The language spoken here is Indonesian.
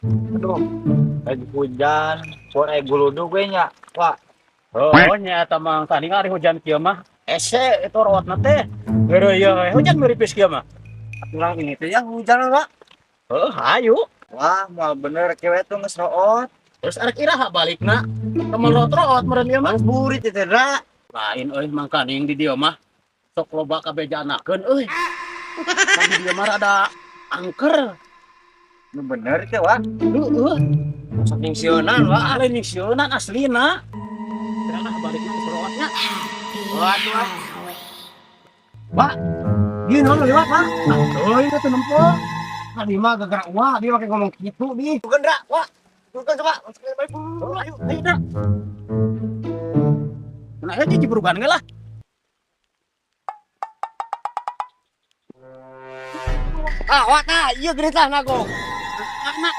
Aduh, lagi hujan, sore guludu gue nya, Wak. Oh, nyata mang tadi ngari hujan kieu mah. Ese itu rawatna teh. Geureuy hujan meripis kieu mah. Kurang ini tuh ya hujan, Wak. Ayo. Wah, mal bener cewek tuh ngesroot. Terus arek iraha balikna. Temen root meureun ieu mah. Males burit itu, Dra. Lain euy mang kaning di dieu mah. Sok loba kabejanakeun euy. Kan di dieu mah rada angker. Lu bener itu, Wak. Heeh. Saking sionan, Wak. Lain ningsieuna aslina. Karena balikna geus rootnya. Waduh, Wak. Wak, dia nol lewat, Wak. Euy itu nempo. Tadi mah gara Wak, dia pakai ngomong gitu, di. Bukan, Dra, Wak. Bukan, coba. Ayo, ayo dah. Nah, aja jebrugan ge lah. Ah, Wak, iya geritah nago. Anak